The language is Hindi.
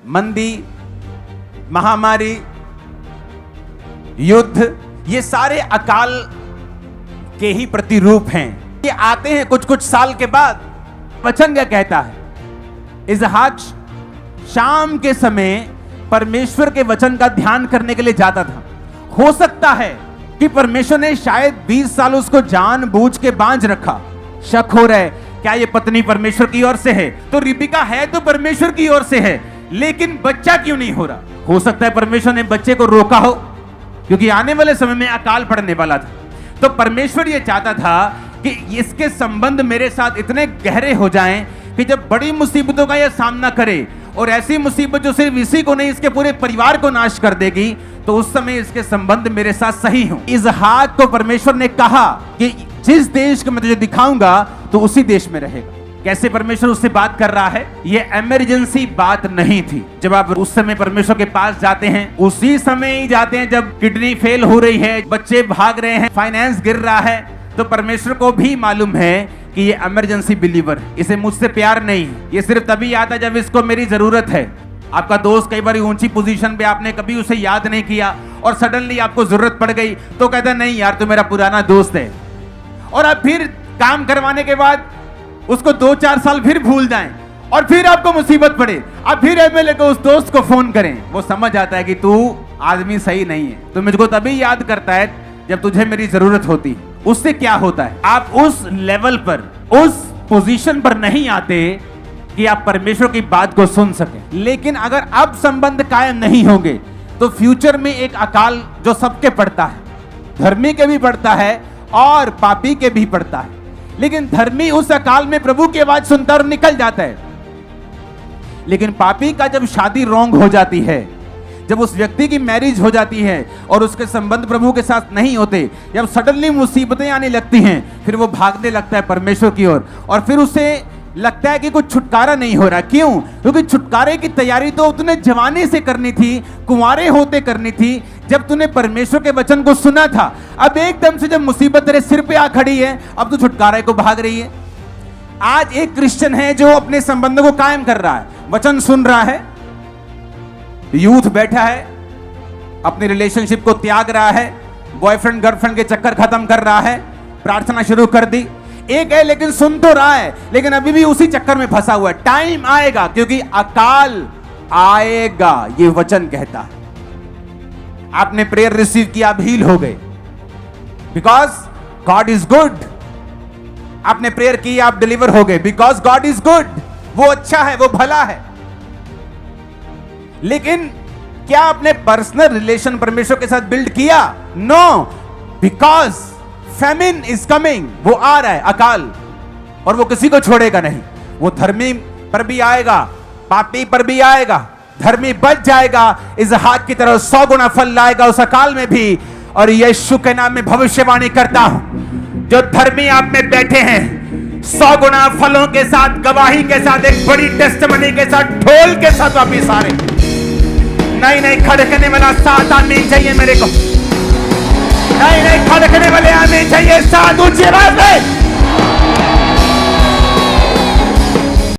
मंदी, महामारी, युद्ध, ये सारे अकाल के ही प्रतिरूप हैं। ये आते हैं कुछ कुछ साल के बाद। वचन क्या कहता है? इसहाक शाम के समय परमेश्वर के वचन का ध्यान करने के लिए जाता था। हो सकता है कि परमेश्वर ने शायद 20 साल उसको जानबूझ के बांझ रखा। शक हो रहा है क्या ये पत्नी परमेश्वर की ओर से है? तो रिबिका है तो परमेश्वर की ओर से है, लेकिन बच्चा क्यों नहीं हो रहा? हो सकता है परमेश्वर ने बच्चे को रोका हो, क्योंकि आने वाले समय में अकाल पड़ने वाला था। तो परमेश्वर ये चाहता था कि इसके संबंध मेरे साथ इतने गहरे हो जाएं कि जब बड़ी मुसीबतों का यह सामना करे, और ऐसी मुसीबत जो सिर्फ इसी को नहीं इसके पूरे परिवार को नाश कर देगी, तो उस समय इसके संबंध मेरे साथ सही हो। इसहाक को परमेश्वर ने कहा कि जिस देश को मैं तुझे दिखाऊंगा तो उसी देश में रहेगा। कैसे परमेश्वर उससे बात कर रहा है? ये इमरजेंसी बात नहीं थी। जब आप उस समय परमेश्वर के पास जाते हैं, उसी समय ही जाते हैं जब किडनी फेल हो रही है, बच्चे भाग रहे हैं, फाइनेंस गिर रहा है, तो परमेश्वर को भी मालूम है कि ये इमरजेंसी बिलीवर है, इसे मुझसे प्यार नहीं है, ये सिर्फ तभी आता जब इसको मेरी जरूरत है। आपका दोस्त कई बार ऊंची पोजीशन पे, आपने कभी उसे याद नहीं किया और सडनली आपको जरूरत पड़ गई तो कहता नहीं यार तू मेरा पुराना दोस्त है, और आप फिर काम करवाने के बाद उसको 2-4 साल फिर भूल जाएं और फिर आपको मुसीबत पड़े, आप फिर एमएलए को उस दोस्त को फोन करें। वो समझ आता है कि तू आदमी सही नहीं है, तो मुझको तभी याद करता है जब तुझे मेरी जरूरत होती है। उससे क्या होता है? आप उस लेवल पर, उस पोजीशन पर नहीं आते कि आप परमेश्वर की बात को सुन सके। लेकिन अगर अब संबंध कायम नहीं होंगे तो फ्यूचर में एक अकाल जो सबके पड़ता है, धर्मी के भी पड़ता है और पापी के भी पड़ता है। लेकिन धर्मी उस अकाल में प्रभु की आवाज सुनता और निकल जाता है, लेकिन पापी का जब शादी रॉन्ग हो जाती है, जब उस व्यक्ति की मैरिज हो जाती है और उसके संबंध प्रभु के साथ नहीं होते, जब सडनली मुसीबतें आने लगती हैं, फिर वो भागने लगता है परमेश्वर की ओर, और फिर उसे लगता है कि कुछ छुटकारा नहीं हो रहा। क्यों? क्योंकि छुटकारे की तैयारी तो तूने जवानी से करनी थी, कुंवारे होते करनी थी, जब तूने परमेश्वर के वचन को सुना था। अब एकदम से जब मुसीबत तेरे सिर पे आ खड़ी है, अब तू छुटकारे को भाग रही है। आज एक क्रिश्चियन है जो अपने संबंधों को कायम कर रहा है, वचन सुन रहा है, यूथ बैठा है, अपनी रिलेशनशिप को त्याग रहा है, बॉयफ्रेंड गर्लफ्रेंड के चक्कर खत्म कर रहा है, प्रार्थना शुरू कर दी। एक है लेकिन सुन तो रहा है, लेकिन अभी भी उसी चक्कर में फंसा हुआ है। टाइम आएगा, क्योंकि अकाल आएगा, ये वचन कहता है। आपने प्रेयर रिसीव किया, आप हील हो गए, बिकॉज गॉड इज गुड। आपने प्रेयर की, आप डिलीवर हो गए, बिकॉज गॉड इज गुड। वो अच्छा है, वो भला है। लेकिन क्या आपने पर्सनल रिलेशन परमेश्वर के साथ बिल्ड किया? No, because famine is coming. वो आ रहा है अकाल, और वो किसी को छोड़ेगा नहीं। वो धर्मी पर भी आएगा, पापी पर भी आएगा। धर्मी बच जाएगा, इसहाक की तरह 100 गुना फल लाएगा उस अकाल में भी। और यीशु के नाम में भविष्यवाणी करता हूं, जो धर्मी आप में बैठे हैं, 100 गुना फलों के साथ, गवाही के साथ, एक बड़ी टेस्टिमनी के साथ, ढोल के साथ वापिस आ रहे। नहीं खड़कने वाला 7 आमीन चाहिए मेरे को। नहीं खड़कने वाले आमीन चाहिए 7 ऊंची आवाज में।